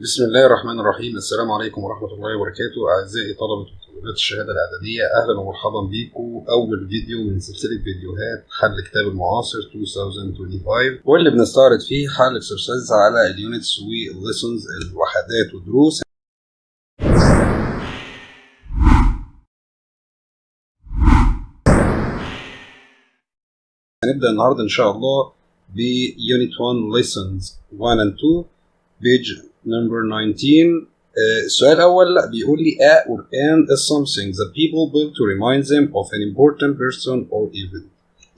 بسم الله الرحمن الرحيم. السلام عليكم ورحمة الله وبركاته. أعزائي طلبة وطالبات الشهادة الإعدادية، أهلا ومرحبا بيكم. أول فيديو من سلسلة فيديوهات حل كتاب المعاصر 2025، واللي بنستعرض فيه حل اكسرسايز على اليونتس والليسونز، الوحدات والدروس. هنبدأ النهاردة إن شاء الله بيونت 1 lessons 1 and 2 page number 19. السؤال الأول بيقول لي a or an is something that people build to remind them of an important person or event.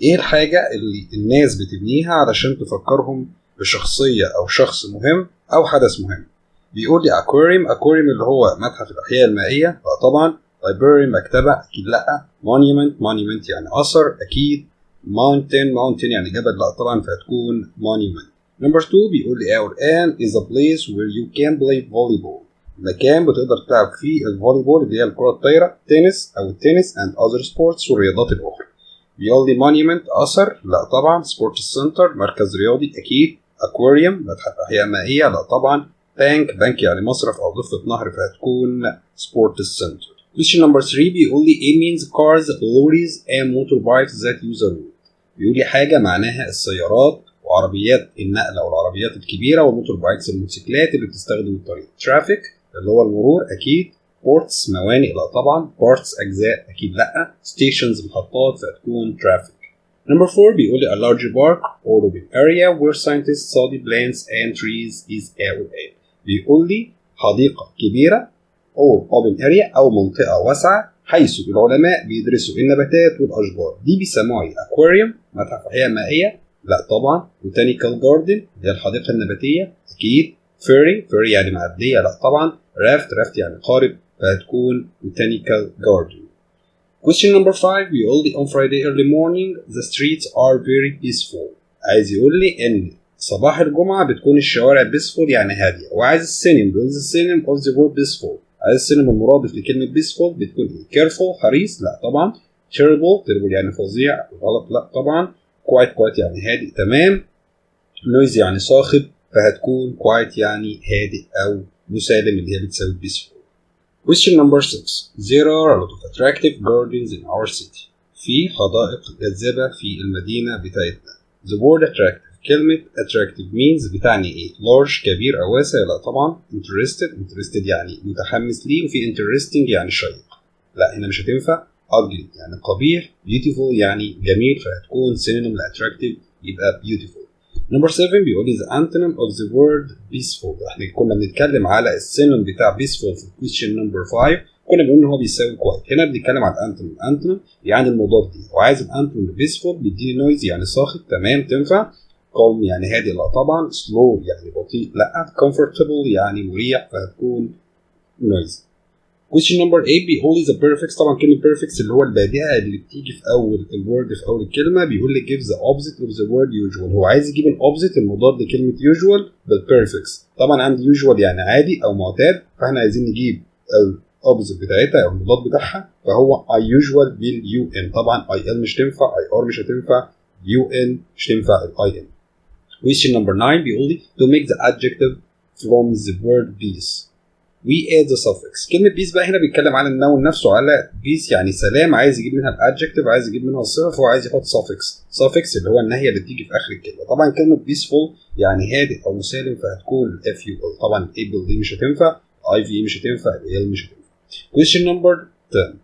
إيه الحاجة اللي الناس بتبنيها علشان تفكرهم بشخصية أو شخص مهم أو حدث مهم؟ بيقول لي aquarium اللي هو متحف الأحياء المائية، لا طبعا. library مكتبة، أكيد لأ. monument يعني أثر، أكيد. mountain يعني جبل، لا طبعا، فهتكون monument. Number 2 بيقول لي or an is a place where you can play volleyball. مكان بتقدر تلعب فيه الفوليبول اللي هي الكرة الطايرة، تنس أو التنس and other sports والرياضات الأخرى. بيقول لي monument أثر، لا طبعا. sports center مركز رياضي، أكيد. aquarium متحف أحياء مائية، لا طبعا. بنك يعني مصرف أو ضفة نهر، فهتكون sports center. Question number 3 بيقول لي it means cars, lorries and motorbikes that use a road. بيقول لي حاجة معناها السيارات وعربيات النقل أو العربيات الكبيرة، والموتور بايكس الموتوسيكلات اللي بتستخدم الطريق. ترافيك اللي هو المرور، أكيد. بورتس موانئ، لا طبعا. بارتس أجزاء، أكيد لأ. ستيشنز محطات، فهتكون ترافيك. Number 4 بيقول لي a large park or open area where scientists study plants and trees is a. بيقول لي حديقة كبيرة or open area أو منطقة واسعة حيث العلماء بيدرسوا النباتات والأشجار. دي بيسموها aquarium متحف أحياء مائية، لا طبعا. botanical garden هي الحديقة النباتية، أكيد. ferry يعني معدية، لا طبعا. raft يعني قارب، فهتكون botanical garden. Question number 5 بيقول لي on Friday early morning the streets are very peaceful. عايز يقول لي إن صباح الجمعة بتكون الشوارع peaceful يعني هادية، وعايز السينم، بيقول the synonym of the word peaceful. عايز السينم المرادف لكلمة peaceful بتكون careful حريص، لا طبعا. terrible يعني فظيع، غلط، لا طبعا. quiet يعني هادئ، تمام. noisy يعني صاخب، فهتكون quiet يعني هادئ أو مسالم اللي هي بتساوي peaceful. Question number 6 there are a lot of attractive gardens in our city. في حدائق جذابة في المدينة بتاعتنا. The word attractive، كلمة attractive means بتعني ايه؟ large كبير أو واسع، لا طبعا. interested يعني متحمس ليه، وفي interesting يعني شيق، لا هنا مش هتنفع. ugly يعني قبيح. beautiful يعني جميل، فهتكون synonym attractive يبقى beautiful. Number 7 بيقول لي the antonym of the word peaceful. احنا كنا بنتكلم على السينون بتاع peaceful في question number 5، كنا بنقول ان هو بيساوي quiet. هنا بنتكلم على الانتونيم يعني المضاد دي، وعايز الانتونيم peaceful بيديني noisy يعني صاخب، تمام تنفع. calm يعني هادي، لا طبعا. slow يعني بطيء، لا. comfortable يعني مريح، فهتكون noisy. Question number 8 بيقول لي the prefix، طبعا كلمة prefix اللي هو البادئة اللي بتيجي في أول الورد في أول الكلمة. بيقول لي give the opposite of the word usual. هو عايز يجيب الopposite المضاد لكلمة usual بالprefix. طبعا عندي usual يعني عادي أو معتاد، فاحنا عايزين نجيب الopposite بتاعتها أو المضاد بتاعها، فهو I usual بالun. طبعا IL مش تنفع، IR مش هتنفع، UN مش تنفع IN. Question number 9 بيقول لي to make the adjective from the word peace we add the suffix. كلمة peace بقى هنا بيتكلم عن النون نفسه، على peace يعني سلام، عايز يجيب منها الادجكتيف، عايز يجيب منها الصفة، فهو عايز يحط suffix اللي هو النهية اللي بتيجي في آخر الكلمة. طبعا كلمة peaceful يعني هادئ أو مسالم، فهتكون FUL. طبعا able دي مش هتنفع، IV مش هتنفع، L مش هتنفع. Question number 10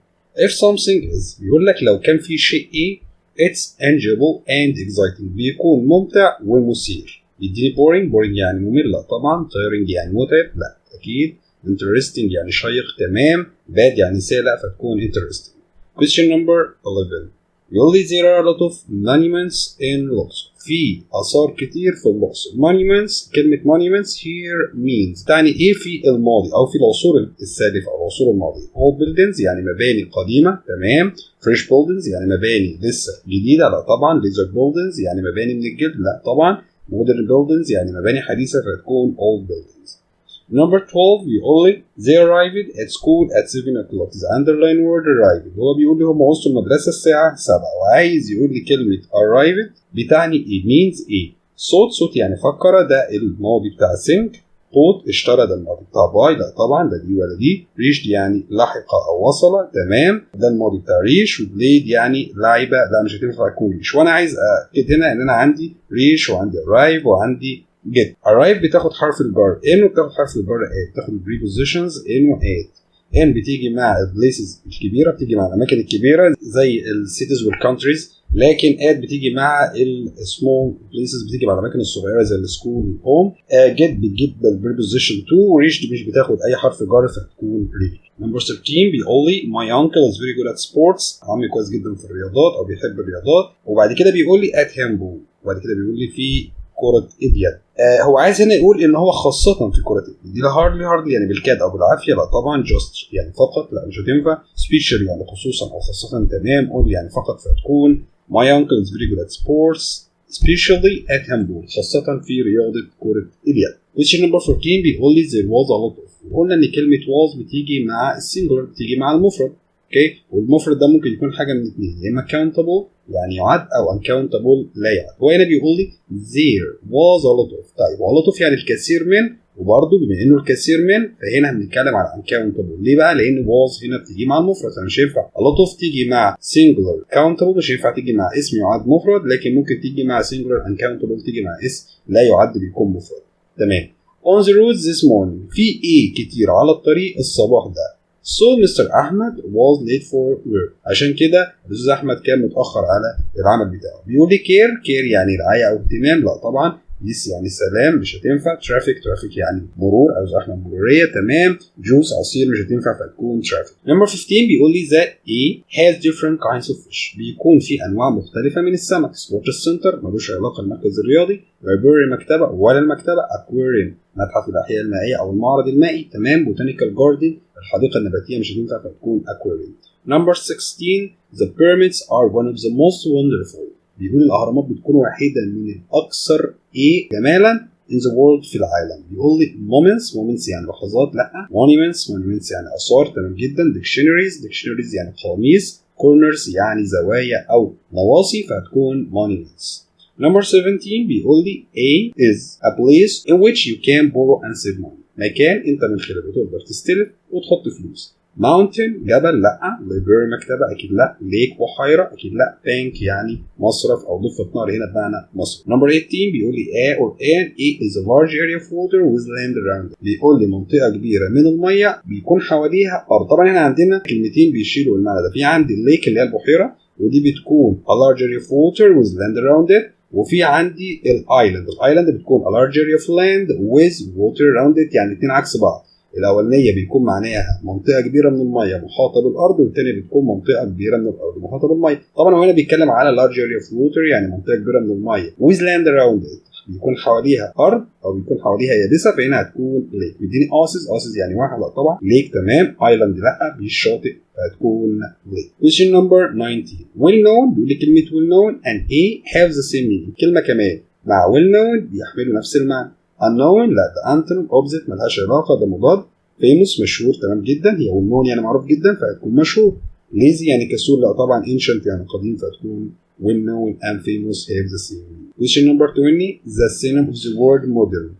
if something is، بيقول لك لو كان في شيء إيه it's enjoyable and exciting، بيكون ممتع ومثير. يديني boring يعني ممل، لا طبعا. tiring يعني متعب، لا أكيد. interesting يعني شيق، تمام. bad يعني سيء، لا فتكون interesting. Question number 11 يقول لي there are a lot of monuments in الأقصر. في آثار كتير في الأقصر. monuments، كلمة monuments here means تعني إيه في الماضي أو في العصور السالفة أو العصور الماضية. old buildings يعني مباني قديمة، تمام. fresh buildings يعني مباني لسه جديدة، لا طبعا. leather buildings يعني مباني من الجلد، لا طبعا. modern buildings يعني مباني حديثة، فتكون old buildings. Number 12 بيقول لي they arrived at school at 7 o'clock. the underline word arrived هو بيقول لي هم وصلوا المدرسة الساعة 7، وعايز يقول لي كلمة arrived بتعني ايه، means ايه. صوت يعني فكر، ده الماضي بتاع think. bought اشترى، ده الماضي بتاع buy، لا طبعا ده دي ولا دي. reached يعني لحق او وصل، تمام، ده الماضي بتاع reach. وplayed يعني لعبه، لا مش هتنفع تكون reach. وانا عايز اكد هنا ان انا عندي reach وعندي arrive وعندي get. arrive بتاخد حرف الجر in وبتاخد حرف الجر at، بتاخد prepositions in و at. in بتيجي مع البليسز الكبيره، بتيجي مع الاماكن الكبيره زي السيتيز والكونتريز، لكن at بتيجي مع السمول بليسز، بتيجي مع الاماكن الصغيره زي السكول والهوم. get بتجيب البريبوزيشن to، وريش مش بتاخد اي حرف جر فتكون reach. Number 13 بيقول لي my uncle is very good at sports، عمي كويس جدا في الرياضات او بيحب الرياضات. وبعد كده بيقول لي at handball، وبعد كده بيقول لي في كرة اليد. هو عايز هنا يقول ان هو خاصة في كرة اليد. دي لا هاردلي يعني بالكاد او بالعافية، لا طبعا just يعني فقط، لا مش هتنفع. special يعني خصوصا او خاصة، تمام. only يعني فقط، فتكون my uncle is very good at sports especially at handball، خاصة في رياضة كرة اليد. question number 14 بيقول لي there was a lot of. قلنا ان كلمة was بتيجي مع السنجولار، بتيجي مع المفرد، اوكي. والمفرد ده ممكن يكون حاجة من اثنين، يا اما countable يعني يعد او uncountable لا يعد. وهنا بيقول لي there was a lot of. طيب a lot of يعني الكثير من، وبرده بما انه الكثير من فهنا هنتكلم على uncountable. ليه بقى؟ لان was هنا بتيجي مع المفرد، فمش هينفع a lot of تيجي مع singular countable، مش هينفع تيجي مع اسم يعد مفرد، لكن ممكن تيجي مع singular uncountable، تيجي مع اسم لا يعد بيكون مفرد، تمام. on the road this morning، في ايه كتير على الطريق الصباح ده. So Mr. Ahmed was late for work، عشان كده الأستاذ أحمد كان متأخر على العمل بتاعه. بيقول لي كير يعني رعاية أو اهتمام، لا طبعا. بيس يعني سلام، مش هتنفع. ترافيك يعني مرور أو زحمة مرورية، تمام. جوس عصير، مش هتنفع فتكون traffic. Number 15 بيقول لي that A has different kinds of fish، بيكون في أنواع مختلفة من السمك. Sports center ملوش علاقة المركز الرياضي. library مكتبة، ولا المكتبة. aquarium متحف الأحياء المائية أو المعرض المائي، تمام. botanical garden الحديقة النباتية، مش هتنفع فتكون aquarium. Number 16 the pyramids are one of the most wonderful، بيقول الأهرامات بتكون واحدة من الأكثر جمالا in the world في العالم. بيقول لي moments يعني لحظات، لا. monuments يعني آثار، تمام جدا. dictionaries يعني قواميس. corners يعني زوايا أو نواصي، فهتكون monuments. Number 17 بيقول لي A is a place in which you can borrow and save money، مكان انت من خلاله تقدر تستلف وتحط فلوس. mountain جبل، لا. library مكتبة، اكيد لا. lake بحيرة، اكيد لا. bank يعني مصرف او ضفة نهر هنا بمعنى مصرف. number 18 بيقول لي a or an. A is a large area of water with land around it، بيقول لي منطقة كبيرة من المية بيكون حواليها ارض. طبعا هنا عندنا كلمتين بيشيلوا المعنى ده. في عندي الليك اللي هي البحيرة، ودي بتكون a large area of water with land around it. وفي عندي الايلاند بتكون a large area of land with water around it، يعني الاثنين عكس بعض. الاولانيه بيكون معناها منطقه كبيره من الميه محاطه بالارض، والثانيه بتكون منطقه كبيره من الارض محاطه بالميه. طبعا هو هنا بيتكلم على large area of water يعني منطقه كبيره من الميه with land around it، بيكون حواليها ارض او بيكون حواليها يابسه، فهنا هتكون ليك. بيديني اوسز يعني واحد، لا طبعا. ليك تمام. ايلاند لا، بالشاطئ، فهتكون ليك. question number 19 well known، بيقول لي كلمه well known and A have the same meaning. كلمه كمان مع well known بيحملوا نفس المعنى. unknown لا، ده antonym opposite ملهاش علاقه، ده مضاد. famous مشهور، تمام جدا. هي well known يعني معروف جدا فهتكون مشهور. lazy يعني كسول، لا طبعا. ancient يعني قديم فهتكون well known and famous have the same meaning. question number 20 the synonym of the word modern،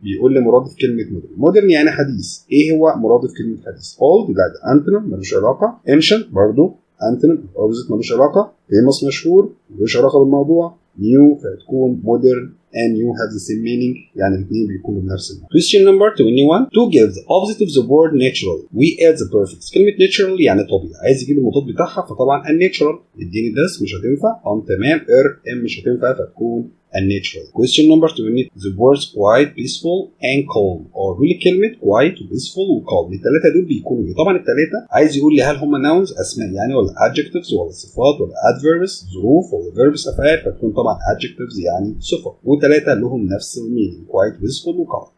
بيقول لي مرادف كلمة modern يعني حديث. ايه هو مرادف كلمة حديث؟ old لا، ده antonym ملوش علاقة. ancient برضو antonym opposite ملوش علاقة. famous مشهور ملوش علاقة بالموضوع. new فهتكون modern and new have the same meaning، يعني الاثنين بيكونوا بنفس المعنى. question number 21 to give the opposite of the word natural we add the prefix. كلمة natural يعني طبيعي، عايز يجيب المضاد بتاعها، فطبعا unnatural. اديني this مش هتنفع. تمام. am مش هتنفع فتكون unnatural. question number 20 the words quiet peaceful and calm، او بيقول لي كلمة quiet و peaceful و calm الثلاثة دول بيكونوا ايه؟ طبعا الثلاثة عايز يقول لي هل هم nouns اسماء يعني، ولا adjectives ولا صفات، ولا adverbs ظروف، ولا verbs افعال، فتكون طبعا adjectives يعني صفة، وثلاثة لهم نفس المينينج quiet peaceful و calm.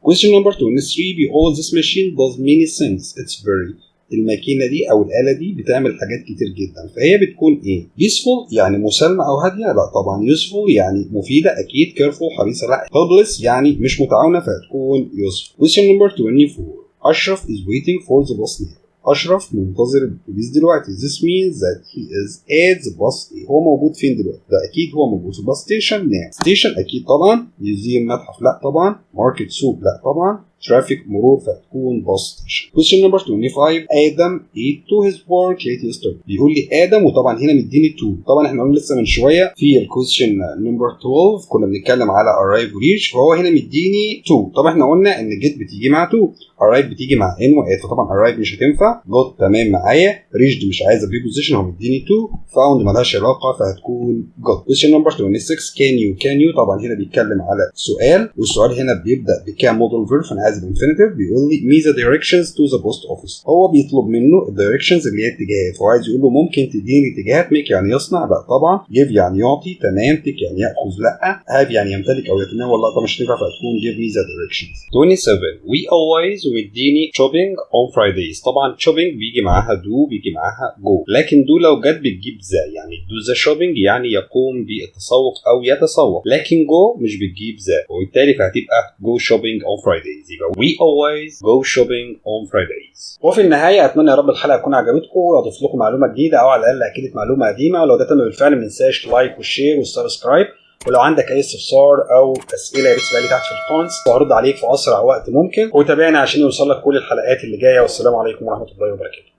question number 23 بيقول this machine does many things it's very، الماكينه دي او الاله دي بتعمل حاجات كتير جدا، فهي بتكون ايه؟ peaceful يعني مسالمه او هاديه، لا طبعا. useful يعني مفيده اكيد. careful حريصه، لا. helpless يعني مش متعاونه فهتكون useful. question number 24 اشرف is waiting for the bus now، اشرف منتظر الاتوبيس دلوقتي. This means that he is at the bus. هو موجود فين دلوقتي؟ ده اكيد هو موجود في الباص ستيشن. ستيشن اكيد طبعا. ميوزيوم متحف لا طبعا. ماركت سوق لا طبعا. traffic مرور فهتكون باص ستيشن. question number 25 آدم ate to his work late yesterday. بيقول لي آدم وطبعا هنا مديني to. طبعا احنا قلنا لسه من شويه في الكويشن نمبر 12 كنا بنتكلم على arrive reach، فهو هنا مديني to. طبعا احنا قلنا ان get بتيجي مع to، arrive بتيجي مع ان وات، فطبعا arrive مش هتنفع. got تمام معايا. reached مش عايزه preposition، هو مديني to. found مالهاش علاقه فهتكون got. question number 26 can you طبعا هنا بيتكلم على سؤال، والسؤال هنا بيبدا بكام مودال فيرب، فانا عايز الانفينيتيف. بيقول لي me the directions to the post office. هو بيطلب منه الدايركشنز اللي هي اتجاهات، فهو عايز يقول له ممكن تديني اتجاهات. ميك يعني يصنع لا طبعا. give يعني يعطي تمام. تك يعني ياخذ لا. have يعني يمتلك او يتناول لا طبعا مش هتنفع فهتكون give me the directions. 27 we always ومديني shopping on Fridays. طبعا shopping بيجي معاها do بيجي معاها go، لكن do لو جت بتجيب ذا، يعني do the shopping يعني يقوم بالتسوق او يتسوق، لكن go مش بتجيب ذا، وبالتالي فهتبقى go shopping on Fridays. يبقى we always go shopping on Fridays. وفي النهايه اتمنى يا رب الحلقه تكون عجبتكم واضيف لكم معلومه جديده او على الاقل اكدت معلومه قديمه، ولو ده تم بالفعل ما تنساش لايك والشير والسبسكرايب. ولو عندك اي استفسار او اسئله يا ريت تسيبها لي تحت في الكومنتس وهرد عليك في اسرع وقت ممكن، وتابعنا عشان يوصل لك كل الحلقات اللي جايه. والسلام عليكم ورحمه الله وبركاته.